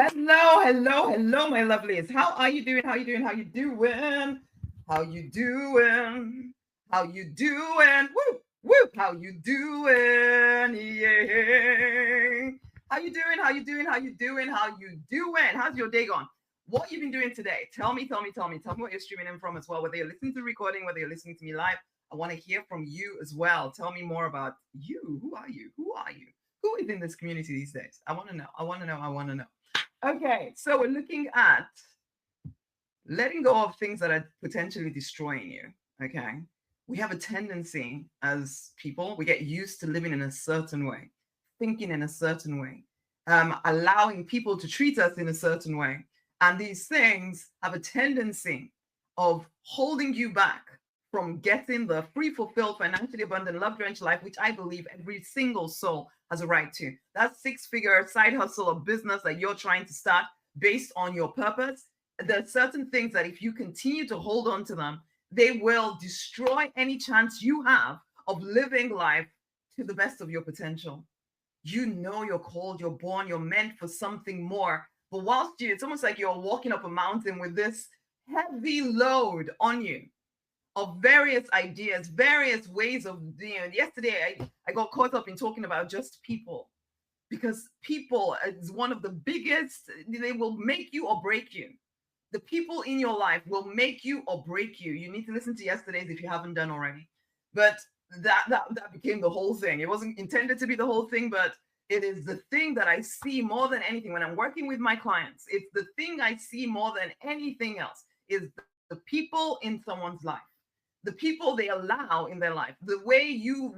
Hello, hello, hello, my lovelies. How are you doing? How you doing? How you doing? How you doing? How you doing? Woo, woo. How you doing? Yeah. How you doing? How you doing? How you doing? How you doing? How's your day gone? What you been doing today? Tell me, tell me, tell me. Tell me what you're streaming in from as well. Whether you're listening to the recording, whether you're listening to me live, I want to hear from you as well. Tell me more about you. Who are you? Who are you? Who is in this community these days? I want to know. I want to know. I want to know. Okay, so we're looking at letting go of things that are potentially destroying you. Okay, we have a tendency as people, we get used to living in a certain way, thinking in a certain way, allowing people to treat us in a certain way. And these things have a tendency of holding you back from getting the free, fulfilled, financially abundant, love drenched life, which I believe every single soul has a right to. That six-figure side hustle or business that you're trying to start based on your purpose. There are certain things that if you continue to hold on to them, they will destroy any chance you have of living life to the best of your potential. You know you're called, you're born, you're meant for something more. But whilst it's almost like you're walking up a mountain with this heavy load on you of various ideas, various ways of, yesterday I got caught up in talking about just people, because people is one of the biggest, they will make you or break you. The people in your life will make you or break you. You need to listen to yesterday's if you haven't done already. But that became the whole thing. It wasn't intended to be the whole thing, but it is the thing that I see more than anything when I'm working with my clients. It's the thing I see more than anything else is the people in someone's life, the people they allow in their life. The way you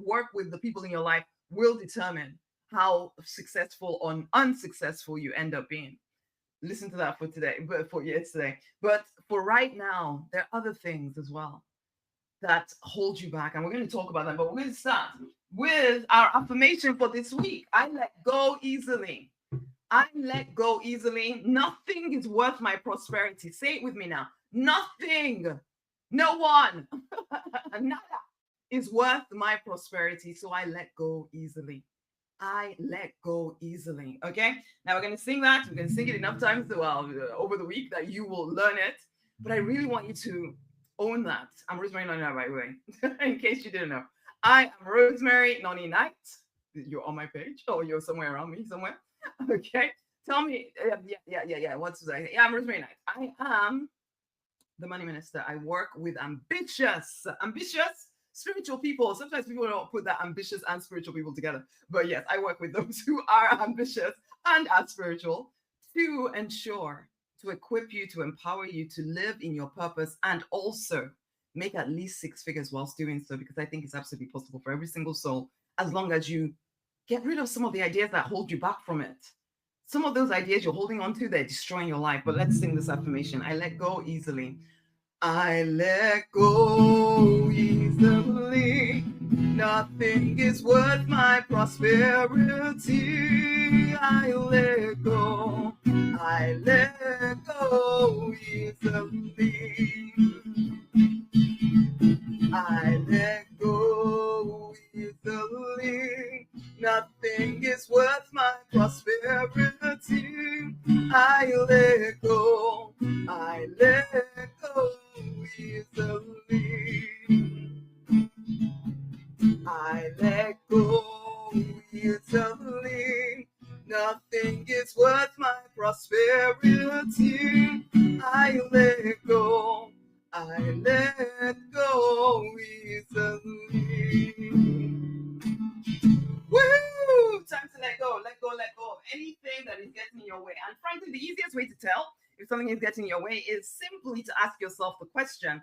work with the people in your life will determine how successful or unsuccessful you end up being. Listen to that for today, but for yesterday. But for right now, there are other things as well that hold you back, and we're going to talk about them. But we're going to start with our affirmation for this week. I let go easily. I let go easily. Nothing is worth my prosperity. Say it with me now. Nothing, no one, nada is worth my prosperity. So I let go easily. I let go easily. Okay. Now we're going to sing that. We're going to sing it enough times over the week that you will learn it. But I really want you to own that. I'm Rosemary Noni, by the way, in case you didn't know. I am Rosemary Noni Knight. You're on my page or you're somewhere around me somewhere. Okay. Tell me. Yeah. What's that? Yeah, I'm Rosemary Knight. I am the money minister. I work with ambitious spiritual people. Sometimes people don't put that ambitious and spiritual people together. But yes, I work with those who are ambitious and are spiritual to ensure, to equip you, to empower you to live in your purpose and also make at least six figures whilst doing so, because I think it's absolutely possible for every single soul, as long as you get rid of some of the ideas that hold you back from it. Some of those ideas you're holding on to, they're destroying your life. But let's sing this affirmation. I let go easily. I let go easily. Nothing is worth my prosperity. I let go. I let go easily. I let go easily. Nothing is worth my prosperity. I let go. I let go easily. I let go easily. Nothing is worth my prosperity. I let go. I let go easily. Woo! Time to let go, let go, let go of anything that is getting in your way. And frankly, the easiest way to tell if something is getting in your way is simply to ask yourself the question: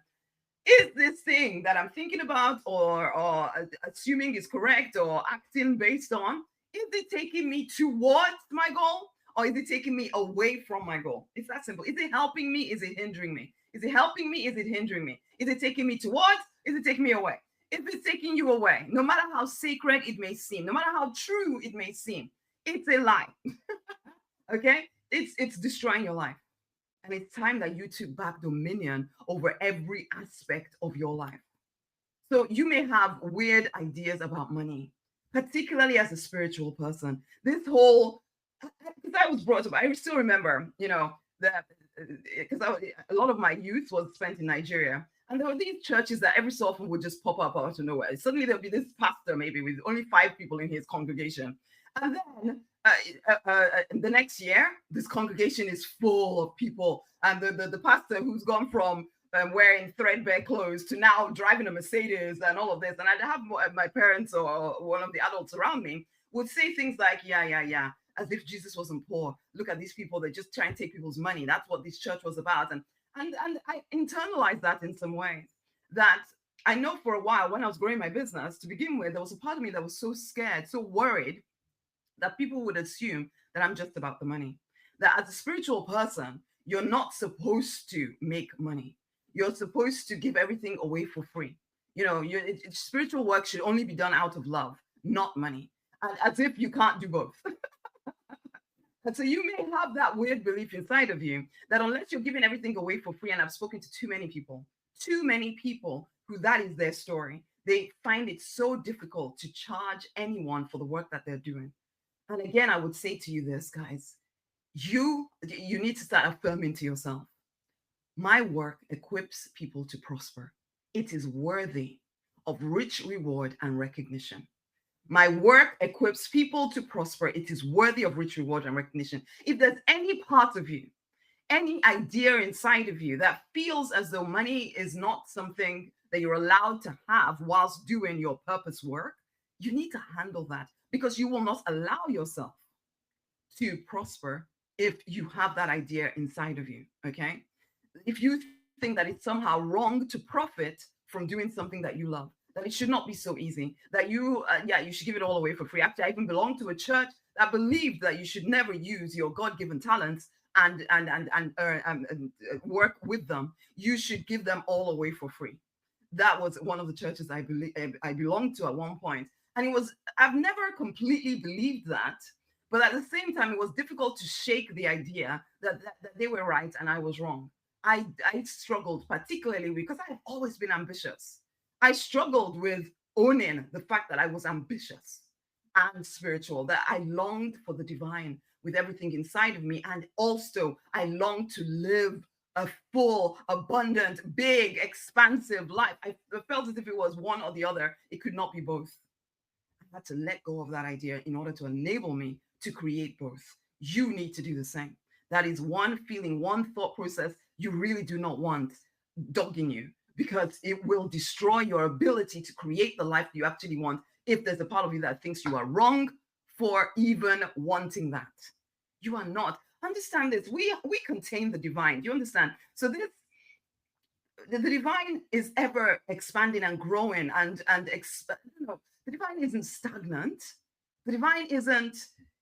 is this thing that I'm thinking about or assuming is correct or acting based on, is it taking me towards my goal or is it taking me away from my goal? It's that simple. Is it helping me? Is it hindering me? Is it helping me? Is it hindering me? Is it taking me towards? Is it taking me away? If it's taking you away, no matter how sacred it may seem, no matter how true it may seem, it's a lie. Okay? It's destroying your life. And it's time that you took back dominion over every aspect of your life. So you may have weird ideas about money, particularly as a spiritual person. This whole because I was brought up, I still remember, that because a lot of my youth was spent in Nigeria. And there were these churches that every so often would just pop up out of nowhere. Suddenly there'll be this pastor, maybe with only 5 people in his congregation. And then the next year, this congregation is full of people. And the pastor who's gone from wearing threadbare clothes to now driving a Mercedes and all of this. And I'd have my parents or one of the adults around me would say things like, yeah, as if Jesus wasn't poor. Look at these people, they just try and take people's money. That's what this church was about. And I internalized that in some ways. That I know for a while when I was growing my business, to begin with, there was a part of me that was so scared, so worried that people would assume that I'm just about the money. That as a spiritual person, you're not supposed to make money. You're supposed to give everything away for free. Spiritual work should only be done out of love, not money. And as if you can't do both. And so you may have that weird belief inside of you that unless you're giving everything away for free, and I've spoken to too many people who that is their story, they find it so difficult to charge anyone for the work that they're doing. And again, I would say to you this, guys, you need to start affirming to yourself, my work equips people to prosper. It is worthy of rich reward and recognition. My work equips people to prosper. It is worthy of rich reward and recognition. If there's any part of you, any idea inside of you that feels as though money is not something that you're allowed to have whilst doing your purpose work, you need to handle that, because you will not allow yourself to prosper if you have that idea inside of you, okay? If you think that it's somehow wrong to profit from doing something that you love, that it should not be so easy, that you should give it all away for free. Actually, I even belong to a church that believed that you should never use your God-given talents and work with them. You should give them all away for free. That was one of the churches I belonged to at one point. And I've never completely believed that, but at the same time, it was difficult to shake the idea that they were right and I was wrong. I struggled, particularly because I have always been ambitious. I struggled with owning the fact that I was ambitious and spiritual, that I longed for the divine with everything inside of me. And also, I longed to live a full, abundant, big, expansive life. I felt as if it was one or the other. It could not be both. I had to let go of that idea in order to enable me to create both. You need to do the same. That is one feeling, one thought process you really do not want dogging you, because it will destroy your ability to create the life you actually want if there's a part of you that thinks you are wrong for even wanting that. You are not. Understand this. We contain the divine. Do you understand? So the divine is ever expanding and growing the divine isn't stagnant. The divine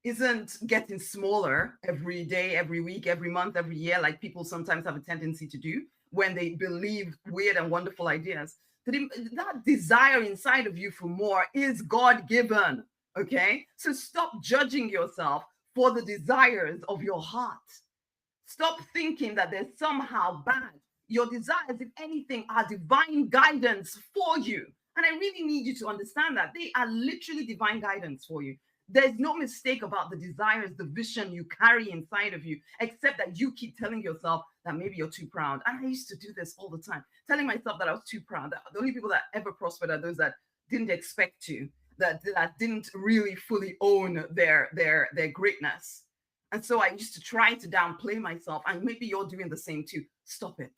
isn't getting smaller every day, every week, every month, every year, like people sometimes have a tendency to do when they believe weird and wonderful ideas. That desire inside of you for more is God-given, okay? So stop judging yourself for the desires of your heart. Stop thinking that they're somehow bad. Your desires, if anything, are divine guidance for you. And I really need you to understand that. They are literally divine guidance for you. There's no mistake about the desires, the vision you carry inside of you, except that you keep telling yourself that maybe you're too proud. And I used to do this all the time, telling myself that I was too proud. That the only people that ever prospered are those that didn't expect to, that didn't really fully own their greatness. And so I used to try to downplay myself, and maybe you're doing the same too. Stop it.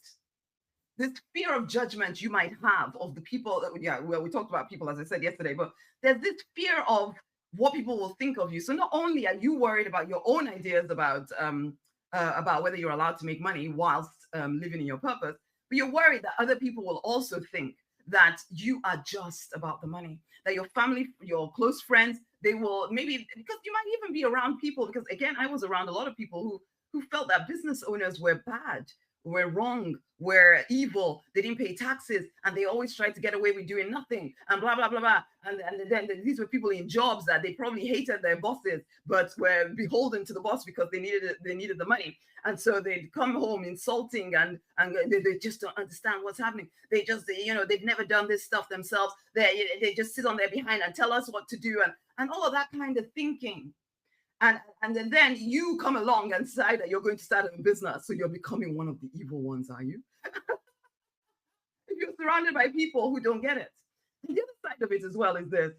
This fear of judgment you might have of the people we talked about people, as I said yesterday, but there's this fear of what people will think of you. So not only are you worried about your own ideas about whether you're allowed to make money whilst living in your purpose, but you're worried that other people will also think that you are just about the money, that your family, your close friends, they will maybe, because you might even be around people, because again, I was around a lot of people who felt that business owners were bad, were wrong, were evil, they didn't pay taxes, and they always tried to get away with doing nothing, and blah, blah, blah, blah. And then these were people in jobs that they probably hated their bosses, but were beholden to the boss because they needed the money. And so they'd come home insulting, and they just don't understand what's happening. They just, they've never done this stuff themselves. They just sit on their behind and tell us what to do, and all of that kind of thinking. And then you come along and decide that you're going to start a business. So you're becoming one of the evil ones, are you? If you're surrounded by people who don't get it. And the other side of it as well is this: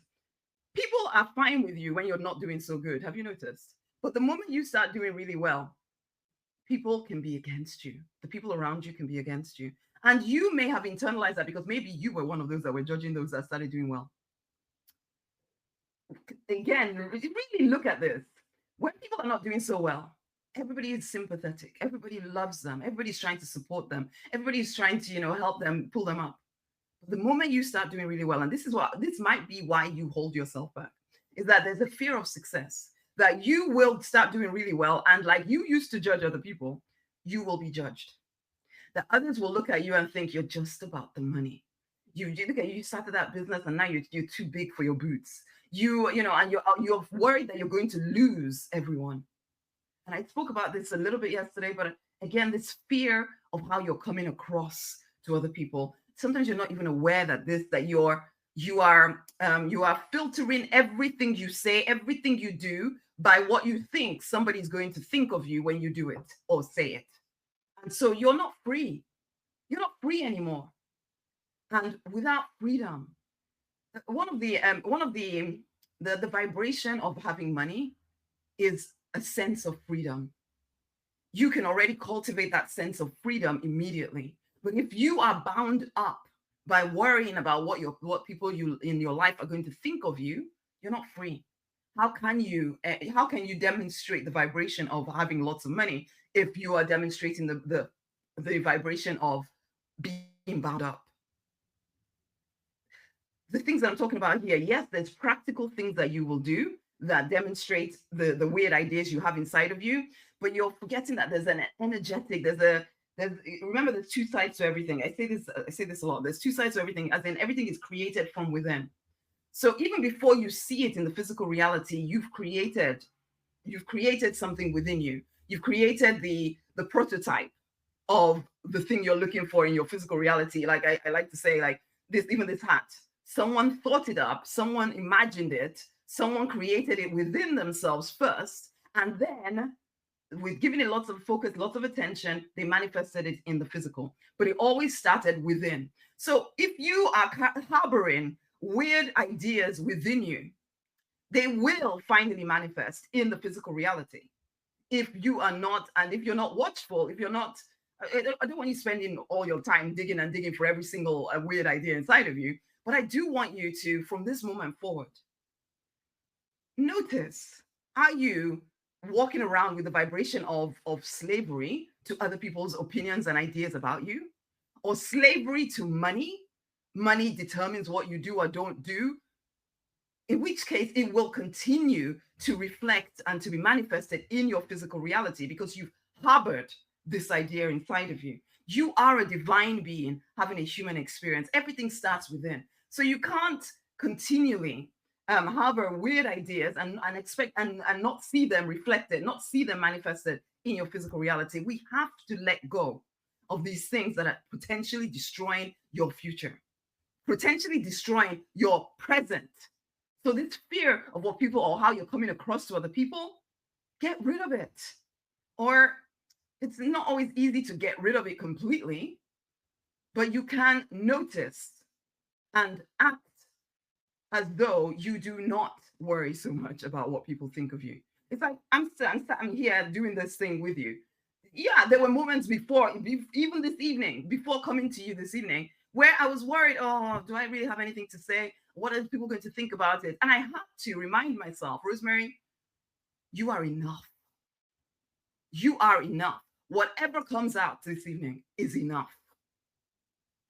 people are fine with you when you're not doing so good. Have you noticed? But the moment you start doing really well, people can be against you. The people around you can be against you. And you may have internalized that because maybe you were one of those that were judging those that started doing well. Again, really look at this. When people are not doing so well, everybody is sympathetic. Everybody loves them. Everybody's trying to support them. Everybody's trying to, help them, pull them up. The moment you start doing really well, and this might be why you hold yourself back, is that there's a fear of success, that you will start doing really well. And like you used to judge other people, you will be judged. That others will look at you and think you're just about the money. You look at you started that business and now you're too big for your boots. And you're worried that you're going to lose everyone. And I spoke about this a little bit yesterday, but again, this fear of how you're coming across to other people. Sometimes you're not even aware that you are filtering everything you say, everything you do by what you think somebody's going to think of you when you do it or say it. And so you're not free. You're not free anymore. And without freedom, one of the vibration of having money is a sense of freedom. You can already cultivate that sense of freedom immediately. But if you are bound up by worrying about what people in your life are going to think of you, you're not free. How can you demonstrate the vibration of having lots of money if you are demonstrating the vibration of being bound up? The things that I'm talking about here, yes, there's practical things that you will do that demonstrate the weird ideas you have inside of you, but you're forgetting that there's an energetic, remember there's two sides to everything. I say this a lot. There's two sides to everything, as in everything is created from within. So even before you see it in the physical reality, you've created something within you. You've created the prototype of the thing you're looking for in your physical reality. Like I like to say, like this hat. Someone thought it up, someone imagined it, someone created it within themselves first, and then with giving it lots of focus, lots of attention, they manifested it in the physical. But it always started within. So if you are harboring weird ideas within you, they will finally manifest in the physical reality. If you are not, and if you're not watchful, if you're not, I don't want you spending all your time digging for every single weird idea inside of you. But I do want you to, from this moment forward, notice, are you walking around with the vibration of slavery to other people's opinions and ideas about you? Or slavery to money? Money determines what you do or don't do. In which case, it will continue to reflect and to be manifested in your physical reality because you've harbored this idea inside of you. You are a divine being having a human experience. Everything starts within. So you can't continually harbor weird ideas and expect and not see them reflected, not see them manifested in your physical reality. We have to let go of these things that are potentially destroying your future, potentially destroying your present. So this fear of what people or how you're coming across to other people, get rid of it. Or it's not always easy to get rid of it completely, but you can notice and act as though you do not worry so much about what people think of you. It's like, I'm here doing this thing with you. Yeah, there were moments before, even this evening, before coming to you this evening, where I was worried, oh, do I really have anything to say? What are people going to think about it? And I had to remind myself, Rosemary, you are enough. You are enough. Whatever comes out this evening is enough.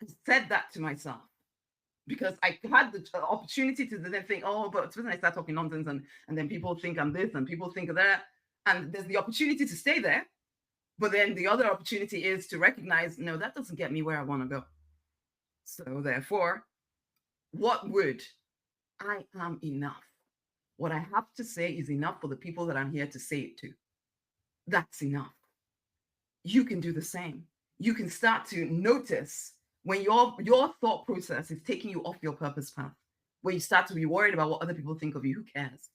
I said that to myself because I had the opportunity to then think, oh, but when I start talking nonsense and then people think I'm this and people think of that. And there's the opportunity to stay there. But then the other opportunity is to recognize, no, that doesn't get me where I want to go. So therefore, what would? I am enough. What I have to say is enough for the people that I'm here to say it to. That's enough. You can do the same. You can start to notice when your thought process is taking you off your purpose path, where you start to be worried about what other people think of you. Who cares?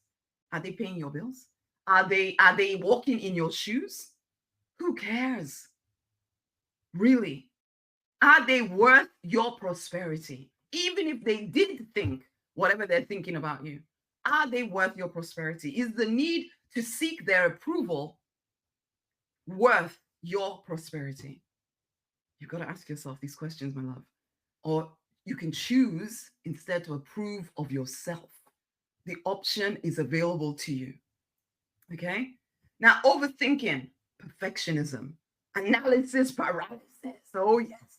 Are they paying your bills? Are they walking in your shoes? Who cares? Really? Are they worth your prosperity? Even if they did think whatever they're thinking about you, are they worth your prosperity? Is the need to seek their approval worth your prosperity? You've got to ask yourself these questions, my love. Or you can choose instead to approve of yourself. The option is available to you. Okay? Now, overthinking, perfectionism, analysis paralysis. Oh, yes.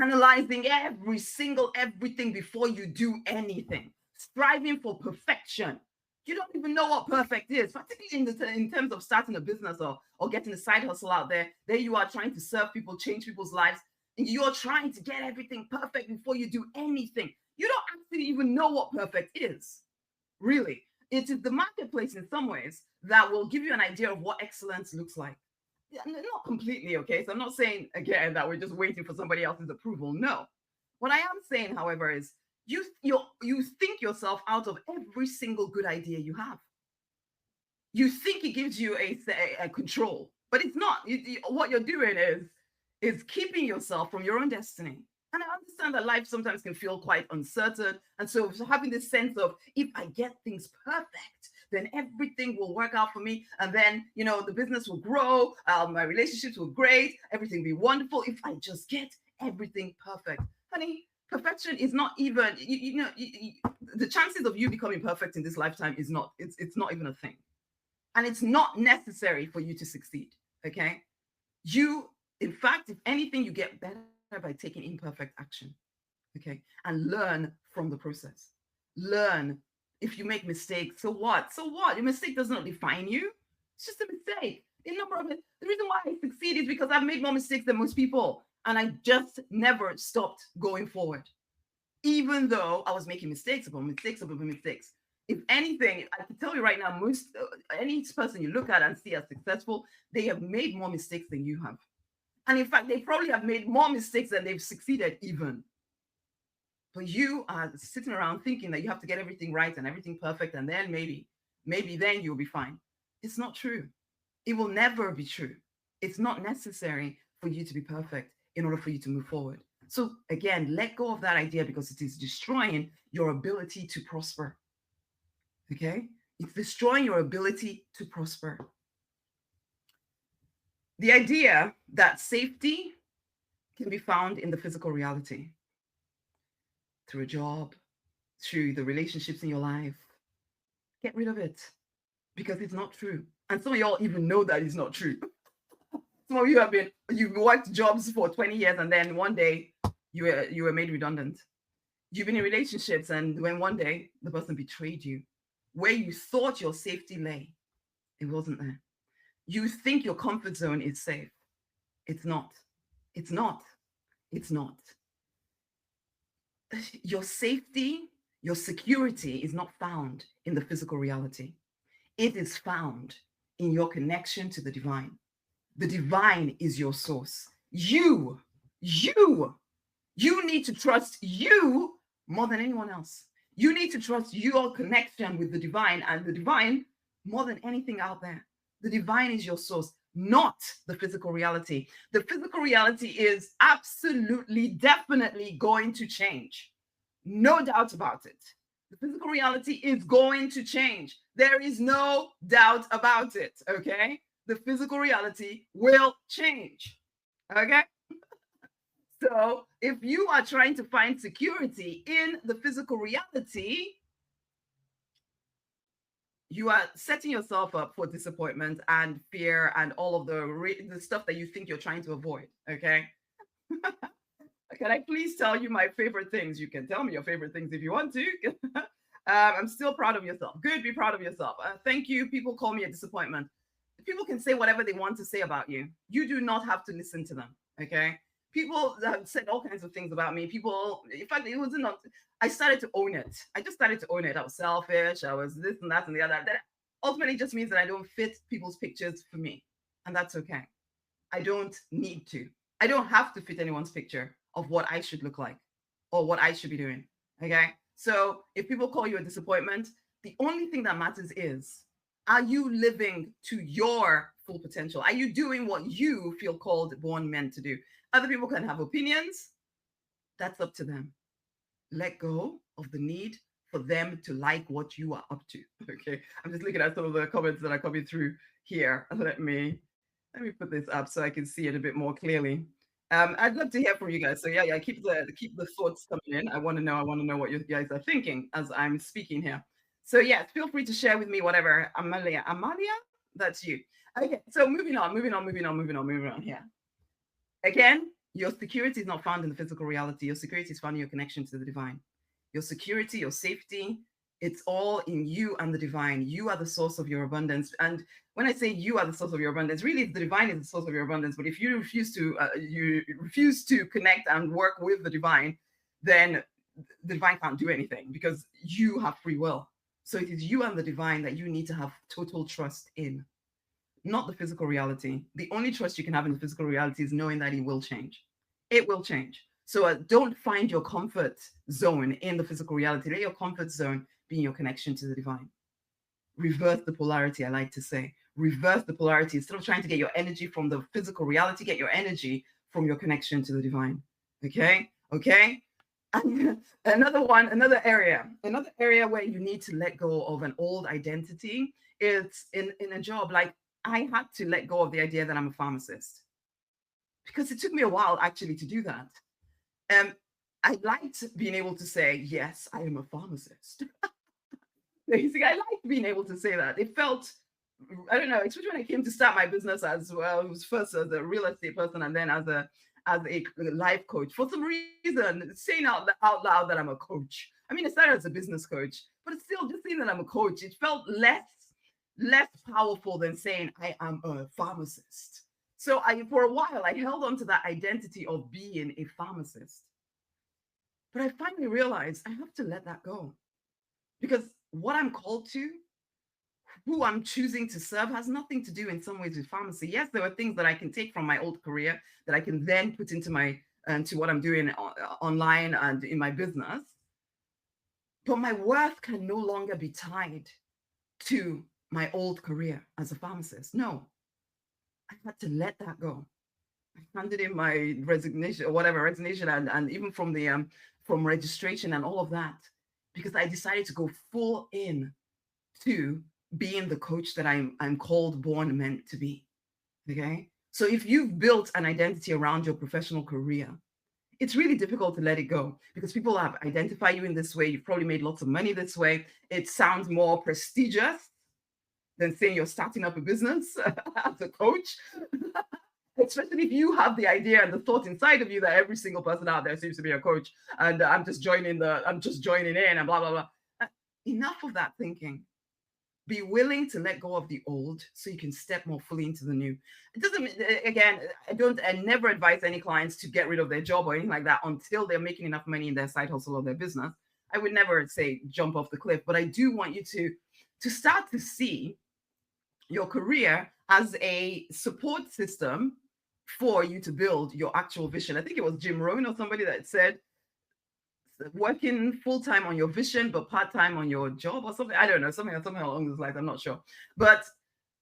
Analyzing everything before you do anything, striving for perfection. You don't even know what perfect is, particularly in terms of starting a business or getting a side hustle out there. There you are trying to serve people, change people's lives, and you're trying to get everything perfect before you do anything. You don't actually even know what perfect is. Really, it is the marketplace in some ways that will give you an idea of what excellence looks like. Not completely, okay? So I'm not saying again that we're just waiting for somebody else's approval. No. What I am saying, however, is you think yourself out of every single good idea you have. You think it gives you a control, but it's not. What you're doing is keeping yourself from your own destiny. And I understand that life sometimes can feel quite uncertain. And so having this sense of, if I get things perfect, then everything will work out for me. And then, the business will grow. My relationships will great. Everything will be wonderful if I just get everything perfect. Honey, perfection is not even, the chances of you becoming perfect in this lifetime is not, it's not even a thing. And it's not necessary for you to succeed. Okay. In fact, if anything, you get better by taking imperfect action, okay, and learn from the process. Learn. If you make mistakes, so what? So what? Your mistake does not define you. It's just a mistake. The reason why I succeed is because I've made more mistakes than most people, and I just never stopped going forward, even though I was making mistakes upon mistakes upon mistakes. If anything, I can tell you right now, any person you look at and see as successful, they have made more mistakes than you have. And in fact, they probably have made more mistakes than they've succeeded even. But you are sitting around thinking that you have to get everything right and everything perfect, and then maybe then you'll be fine. It's not true. It will never be true. It's not necessary for you to be perfect in order for you to move forward. So again, let go of that idea, because it is destroying your ability to prosper. Okay? It's destroying your ability to prosper. The idea that safety can be found in the physical reality, through a job, through the relationships in your life. Get rid of it, because it's not true. And some of y'all even know that it's not true. Some of you you've worked jobs for 20 years, and then one day you were made redundant. You've been in relationships, and when one day the person betrayed you, where you thought your safety lay, it wasn't there. You think your comfort zone is safe. It's not. It's not. It's not. Your safety, your security is not found in the physical reality. It is found in your connection to the divine. The divine is your source. You need to trust you more than anyone else. You need to trust your connection with the divine, and the divine more than anything out there. The divine is your source, not the physical reality. The physical reality is absolutely, definitely going to change. No doubt about it. The physical reality is going to change. There is no doubt about it, okay? The physical reality will change, okay? So if you are trying to find security in the physical reality, you are setting yourself up for disappointment and fear and all of the stuff that you think you're trying to avoid, okay? Can I please tell you my favorite things? You can tell me your favorite things if you want to. I'm still proud of yourself. Good, be proud of yourself. Thank you. People call me a disappointment. People can say whatever they want to say about you. You do not have to listen to them, okay? People have said all kinds of things about me. People, in fact, it wasn't not. I started to own it. I just started to own it. I was selfish. I was this and that and the other. That ultimately just means that I don't fit people's pictures for me. And that's okay. I don't need to. I don't have to fit anyone's picture of what I should look like or what I should be doing. Okay. So if people call you a disappointment, the only thing that matters is, Are you living to your full potential? Are you doing what you feel called, born, meant to do? Other people can have opinions. That's up to them. Let go of the need for them to like what you are up to. Okay. I'm just looking at some of the comments that are coming through here. Let me put this up so I can see it a bit more clearly. I'd love to hear from you guys. So yeah, keep the thoughts coming in. I want to know what you guys are thinking as I'm speaking here. So yes, feel free to share with me whatever. Amalia, that's you. Okay, so moving on here. Again, your security is not found in the physical reality. Your security is found in your connection to the divine. Your security, your safety, it's all in you and the divine. You are the source of your abundance. And when I say you are the source of your abundance, really the divine is the source of your abundance. But if you refuse to connect and work with the divine, then the divine can't do anything because you have free will. So it is you and the divine that you need to have total trust in, not the physical reality. The only trust you can have in the physical reality is knowing that it will change. It will change. So don't find your comfort zone in the physical reality. Let your comfort zone be in your connection to the divine. Reverse the polarity, I like to say. Reverse the polarity. Instead of trying to get your energy from the physical reality, get your energy from your connection to the divine. Okay? Okay? And another area where you need to let go of an old identity is in a job. Like, I had to let go of the idea that I'm a pharmacist because it took me a while actually to do that. I liked being able to say, yes, I am a pharmacist. Basically, I liked being able to say that. It felt, I don't know, especially when I came to start my business as well. It was first as a real estate person and then as a life coach. For some reason, saying out loud that I'm a coach. I mean, I started as a business coach, but it's still just saying that I'm a coach. It felt less powerful than saying I am a pharmacist. So for a while, I held on to that identity of being a pharmacist. But I finally realized I have to let that go because what I'm called to, who I'm choosing to serve, has nothing to do in some ways with pharmacy. Yes, there are things that I can take from my old career that I can then put into to what I'm doing online and in my business. But my worth can no longer be tied to my old career as a pharmacist. No, I had to let that go. I handed in my resignation and even from the from registration and all of that, because I decided to go full in to being the coach that I'm called, born, meant to be. Okay. So if you've built an identity around your professional career, it's really difficult to let it go because people have identified you in this way. You've probably made lots of money this way. It sounds more prestigious than saying you're starting up a business as a coach. Especially if you have the idea and the thought inside of you that every single person out there seems to be a coach and I'm just joining in and blah, blah, blah. Enough of that thinking. Be willing to let go of the old so you can step more fully into the new. It doesn't, again, I never advise any clients to get rid of their job or anything like that until they're making enough money in their side hustle or their business. I would never say jump off the cliff, but I do want you to start to see your career as a support system for you to build your actual vision. I think it was Jim Rohn or somebody that said, working full-time on your vision but part-time on your job or something. I don't know, something along those lines. I'm not sure. But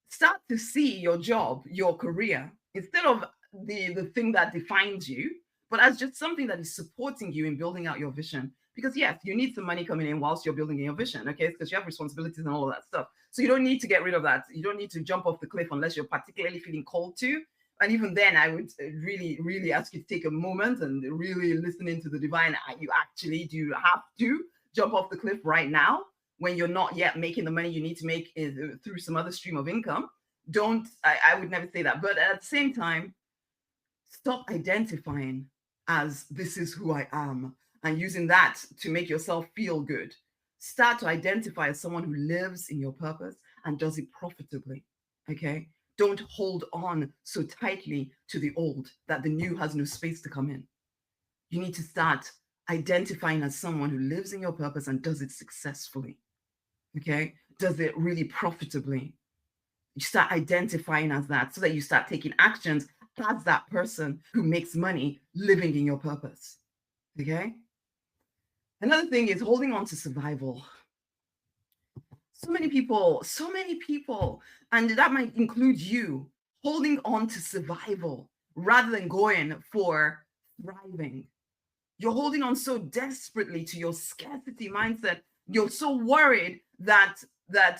start to see your job, your career, instead of the thing that defines you, but as just something that is supporting you in building out your vision. Because yes, you need some money coming in whilst you're building your vision, okay? Because you have responsibilities and all of that stuff. So you don't need to get rid of that. You don't need to jump off the cliff unless you're particularly feeling called to. And even then, I would really, really ask you to take a moment and really listen into the divine. You actually do have to jump off the cliff right now when you're not yet making the money you need to make through some other stream of income. I would never say that. But at the same time, stop identifying as this is who I am and using that to make yourself feel good. Start to identify as someone who lives in your purpose and does it profitably, okay? Don't hold on so tightly to the old that the new has no space to come in. You need to start identifying as someone who lives in your purpose and does it successfully, okay? Does it really profitably. You start identifying as that so that you start taking actions as that person who makes money living in your purpose, okay? Another thing is holding on to survival. So many people, and that might include you, holding on to survival rather than going for thriving. You're holding on so desperately to your scarcity mindset. You're so worried that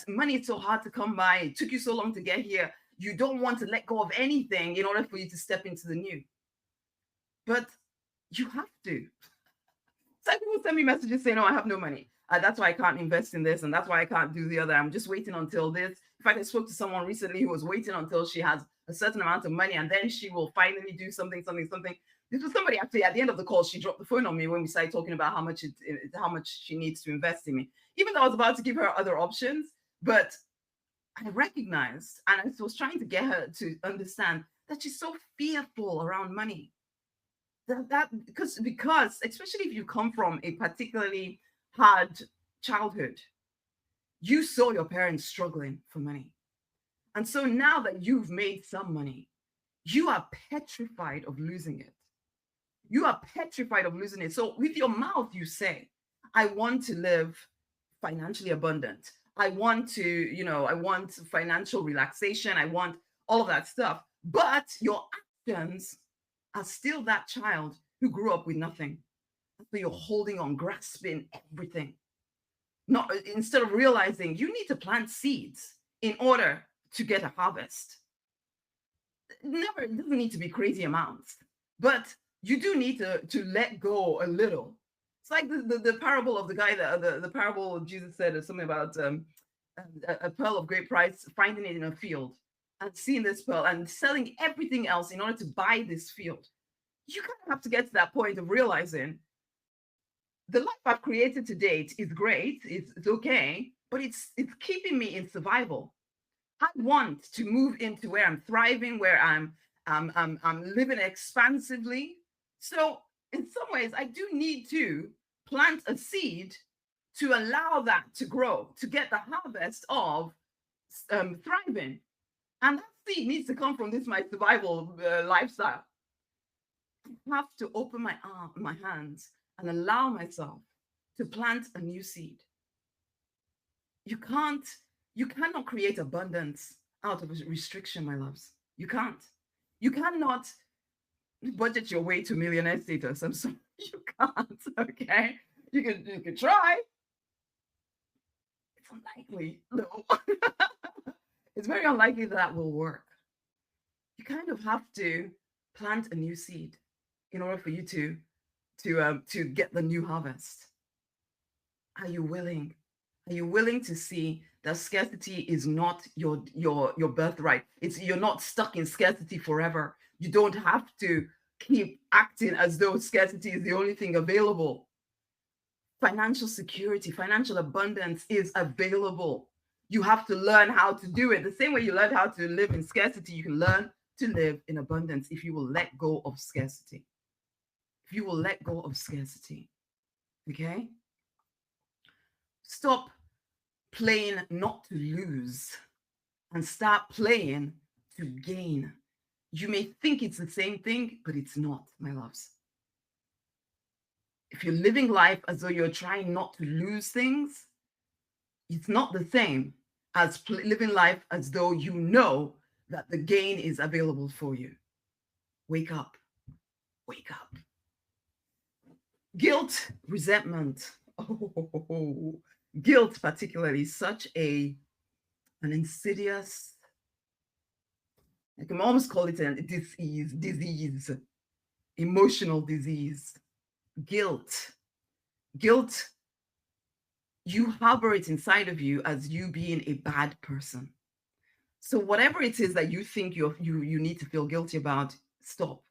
money is so hard to come by. It took you so long to get here. You don't want to let go of anything in order for you to step into the new. But you have to. Some people send me messages saying, "Oh, I have no money. That's why I can't invest in this, and that's why I can't do the other. I'm just waiting until this." In fact, I spoke to someone recently who was waiting until she has a certain amount of money, and then she will finally do something, something, something. This was somebody actually at the end of the call. She dropped the phone on me when we started talking about how much she needs to invest in me. Even though I was about to give her other options, but I recognized and I was trying to get her to understand that she's so fearful around money. That because especially if you come from a particularly hard childhood, you saw your parents struggling for money. And so now that you've made some money, you are petrified of losing it. You are petrified of losing it. So with your mouth, you say, I want to live financially abundant. I want to, I want financial relaxation. I want all of that stuff. But your actions are still that child who grew up with nothing. So you're holding on, grasping everything. Not instead of realizing you need to plant seeds in order to get a harvest. It doesn't need to be crazy amounts, but you do need to let go a little. It's like the parable of the guy that the parable of Jesus said is something about a pearl of great price, finding it in a field and seeing this pearl and selling everything else in order to buy this field. You kind of have to get to that point of realizing the life I've created to date is great, it's okay, but it's keeping me in survival. I want to move into where I'm thriving, where I'm living expansively. So in some ways, I do need to plant a seed to allow that to grow, to get the harvest of thriving. And that seed needs to come from this my survival lifestyle. I have to open my hands and allow myself to plant a new seed. You cannot create abundance out of restriction, my loves. You can't. You cannot budget your way to millionaire status. I'm sorry, you can't. Okay, you can try. It's unlikely. No, it's very unlikely that will work. You kind of have to plant a new seed in order for you to get the new harvest. Are you willing? Are you willing to see that scarcity is not your birthright? You're not stuck in scarcity forever. You don't have to keep acting as though scarcity is the only thing available. Financial security, financial abundance is available. You have to learn how to do it. The same way you learned how to live in scarcity, you can learn to live in abundance if you will let go of scarcity. If you will let go of scarcity. Okay? Stop playing not to lose and start playing to gain. You may think it's the same thing, but it's not, my loves. If you're living life as though you're trying not to lose things, it's not the same as living life as though you know that the gain is available for you. Wake up. Wake up. Guilt, resentment. Oh, guilt particularly is such an insidious, I can almost call it a disease, emotional disease. Guilt, you harbor it inside of you as you being a bad person. So whatever it is that you think you need to feel guilty about, stop.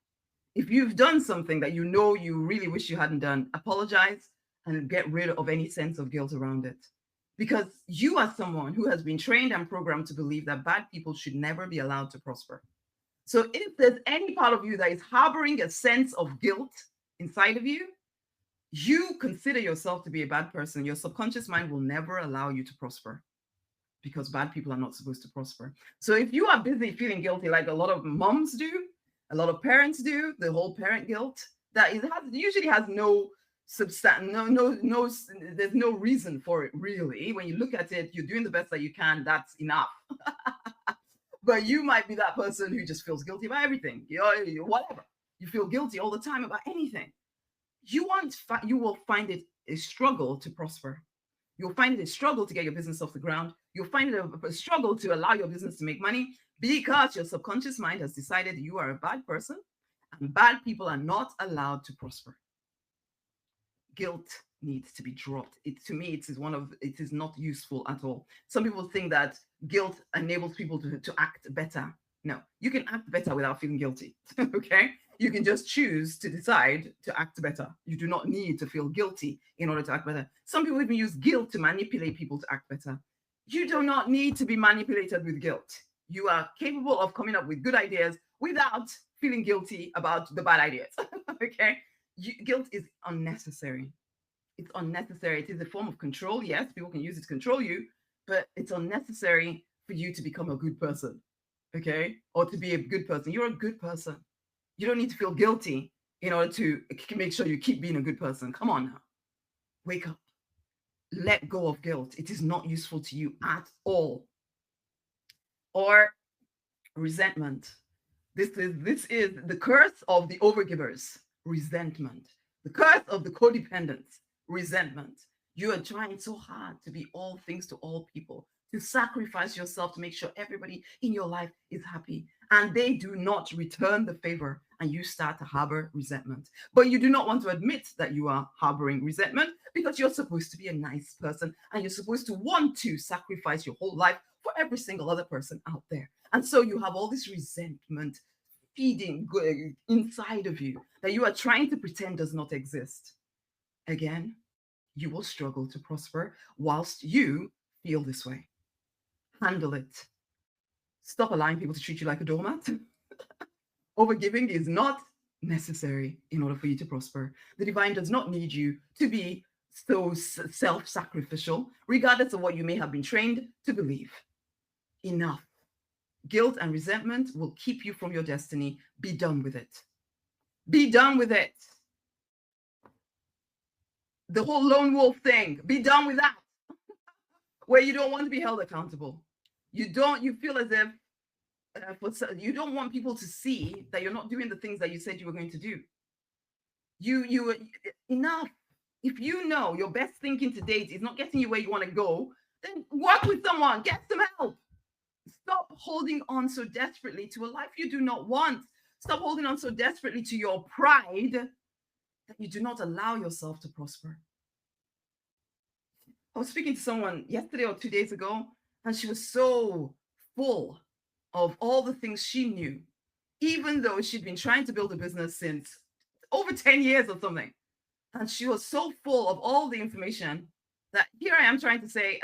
If you've done something that you know you really wish you hadn't done, apologize and get rid of any sense of guilt around it. Because you are someone who has been trained and programmed to believe that bad people should never be allowed to prosper. So if there's any part of you that is harboring a sense of guilt inside of you, you consider yourself to be a bad person. Your subconscious mind will never allow you to prosper because bad people are not supposed to prosper. So if you are busy feeling guilty, like a lot of moms do, a lot of parents do, the whole parent guilt, that usually has no there's no reason for it really. When you look at it, you're doing the best that you can. That's enough. But you might be that person who just feels guilty about everything. Whatever. You feel guilty all the time about anything. You will find it a struggle to prosper. You'll find it a struggle to get your business off the ground. You'll find it a struggle to allow your business to make money because your subconscious mind has decided you are a bad person and bad people are not allowed to prosper. Guilt needs to be dropped. To me, it is not useful at all. Some people think that guilt enables people to act better. No, you can act better without feeling guilty. Okay? You can just choose to decide to act better. You do not need to feel guilty in order to act better. Some people even use guilt to manipulate people to act better. You do not need to be manipulated with guilt. You are capable of coming up with good ideas without feeling guilty about the bad ideas. Okay? Guilt is unnecessary. It's unnecessary. It is a form of control. Yes, people can use it to control you, but it's unnecessary for you to become a good person. Okay? Or to be a good person. You're a good person. You don't need to feel guilty in order to make sure you keep being a good person. Come on now. Wake up. Let go of guilt. It is not useful to you at all. Or resentment. This is the curse of the overgivers. Resentment. The curse of the codependents. Resentment. You are trying so hard to be all things to all people, to sacrifice yourself to make sure everybody in your life is happy, and they do not return the favor, and you start to harbor resentment. But you do not want to admit that you are harboring resentment because you're supposed to be a nice person and you're supposed to want to sacrifice your whole life for every single other person out there. And so you have all this resentment feeding inside of you that you are trying to pretend does not exist. Again, you will struggle to prosper whilst you feel this way. Handle it. Stop allowing people to treat you like a doormat. Overgiving is not necessary in order for you to prosper. The divine does not need you to be so self-sacrificial, regardless of what you may have been trained to believe. Enough. Guilt and resentment will keep you from your destiny. Be done with it. Be done with it. The whole lone wolf thing, be done with that. Where you don't want to be held accountable. You feel as if you don't want people to see that you're not doing the things that you said you were going to do. Enough. If you know your best thinking to date is not getting you where you want to go, then work with someone, get some help. Stop holding on so desperately to a life you do not want. Stop holding on so desperately to your pride that you do not allow yourself to prosper. I was speaking to someone yesterday or 2 days ago, and she was so full of all the things she knew, even though she'd been trying to build a business since over 10 years or something. And she was so full of all the information that here I am trying to say,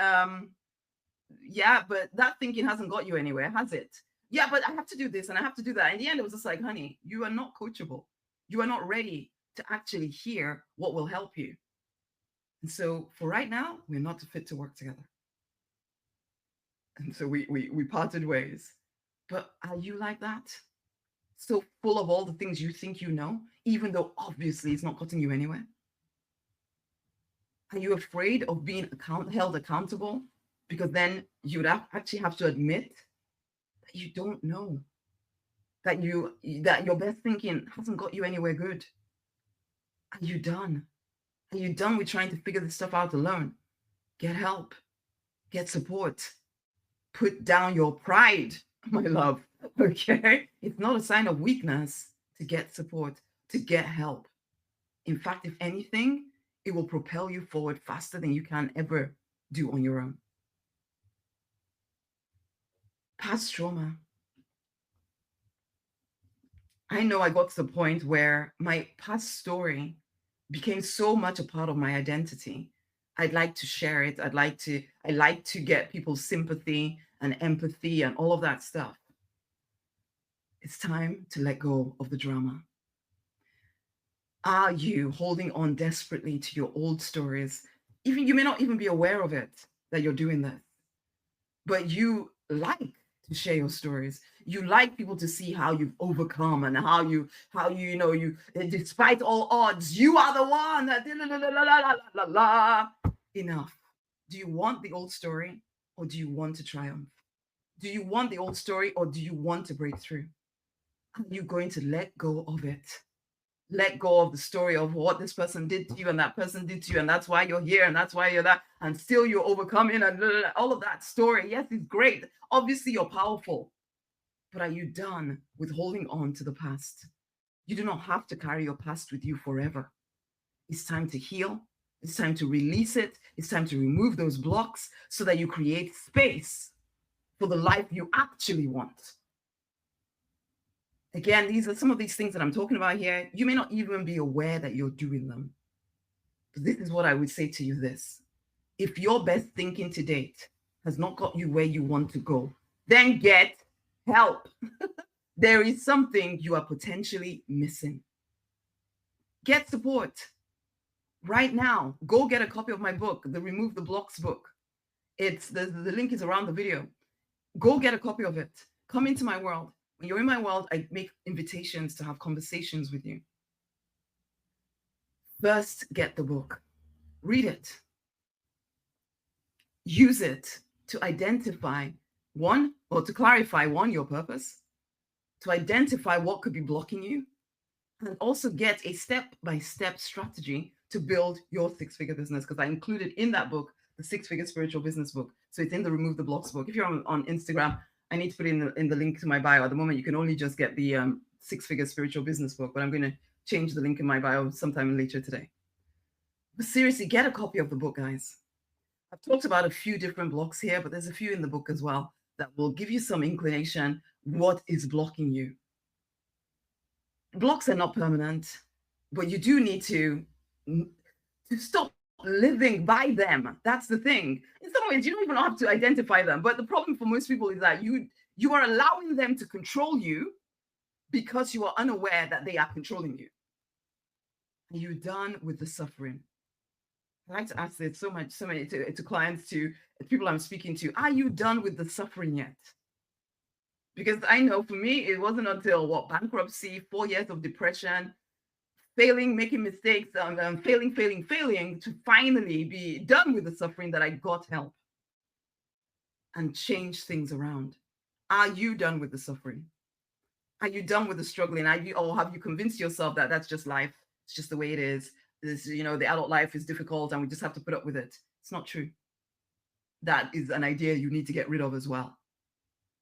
yeah, but that thinking hasn't got you anywhere, has it? Yeah, but I have to do this and I have to do that. In the end, it was just like, honey, you are not coachable. You are not ready to actually hear what will help you. And so for right now, we're not fit to work together. And so we parted ways. But are you like that? So full of all the things you think you know, even though obviously it's not cutting you anywhere? Are you afraid of being held accountable? Because then you would actually have to admit that you don't know, that your best thinking hasn't got you anywhere good. Are you done? Are you done with trying to figure this stuff out alone? Get help. Get support. Put down your pride, my love. Okay? It's not a sign of weakness to get support, to get help. In fact, if anything, it will propel you forward faster than you can ever do on your own. Past trauma. I know I got to the point where my past story became so much a part of my identity. I'd like to share it. I like to get people's sympathy and empathy and all of that stuff. It's time to let go of the drama. Are you holding on desperately to your old stories? Even you may not even be aware of it, that you're doing this, but you like to share your stories. You like people to see how you've overcome and how you despite all odds, you are the one that enough. Do you want the old story or do you want to triumph? Do you want the old story or do you want to break through? Are you going to let go of it? Let go of the story of what this person did to you and that person did to you, and that's why you're here and that's why you're that, and still you're overcoming and all of that story. Yes, it's great. Obviously, you're powerful, but are you done with holding on to the past? You do not have to carry your past with you forever. It's time to heal. It's time to release it. It's time to remove those blocks so that you create space for the life you actually want. Again, these are some of these things that I'm talking about here. You may not even be aware that you're doing them. But this is what I would say to you this. If your best thinking to date has not got you where you want to go, then get help. There is something you are potentially missing. Get support. Right now, go get a copy of my book, the Remove the Blocks book. It's the link is around the video. Go get a copy of it. Come into my world. When you're in my world, I make invitations to have conversations with you. First, get the book. Read it. Use it to identify one, or to clarify one, your purpose, to identify what could be blocking you, and also get a step-by-step strategy to build your six-figure business, because I included in that book the six-figure spiritual business book. So it's in the Remove the Blocks book. If you're on Instagram, I need to put in the link to my bio. At the moment, you can only just get the six-figure spiritual business book, but I'm going to change the link in my bio sometime later today. But seriously, get a copy of the book, guys. I've talked about a few different blocks here, but there's a few in the book as well that will give you some inclination what is blocking you. Blocks are not permanent, but you do need to stop living by them. That's the thing. In some ways, you don't even have to identify them. But the problem for most people is that you are allowing them to control you because you are unaware that they are controlling you. Are you done with the suffering? I like to ask this so many to clients, to people I'm speaking to. Are you done with the suffering yet? Because I know for me, it wasn't until bankruptcy, 4 years of depression, failing, making mistakes, failing to finally be done with the suffering that I got help and change things around. Are you done with the suffering? Are you done with the struggling? Or have you convinced yourself that that's just life? It's just the way it is. The adult life is difficult and we just have to put up with it. It's not true. That is an idea you need to get rid of as well.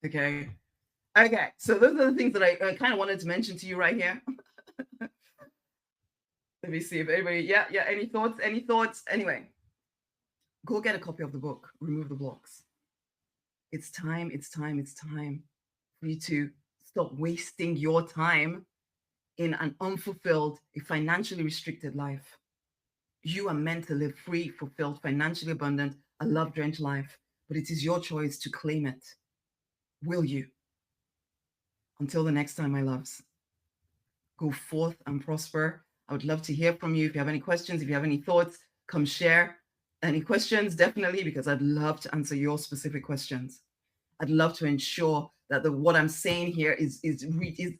Okay. So those are the things that I kind of wanted to mention to you right here. Let me see if anybody, any thoughts? Anyway, go get a copy of the book, Remove the Blocks. It's time for you to stop wasting your time in an unfulfilled, a financially restricted life. You are meant to live free, fulfilled, financially abundant, a love-drenched life, but it is your choice to claim it. Will you? Until the next time, my loves, go forth and prosper. I would love to hear from you. If you have any questions, if you have any thoughts, come share. Any questions, definitely, because I'd love to answer your specific questions. I'd love to ensure that what I'm saying here is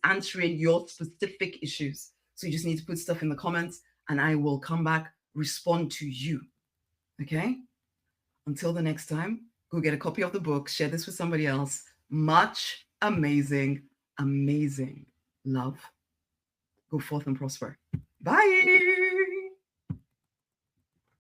answering your specific issues. So you just need to put stuff in the comments and I will come back, respond to you. Okay? Until the next time, go get a copy of the book, share this with somebody else. Much amazing love. Go forth and prosper. Bye.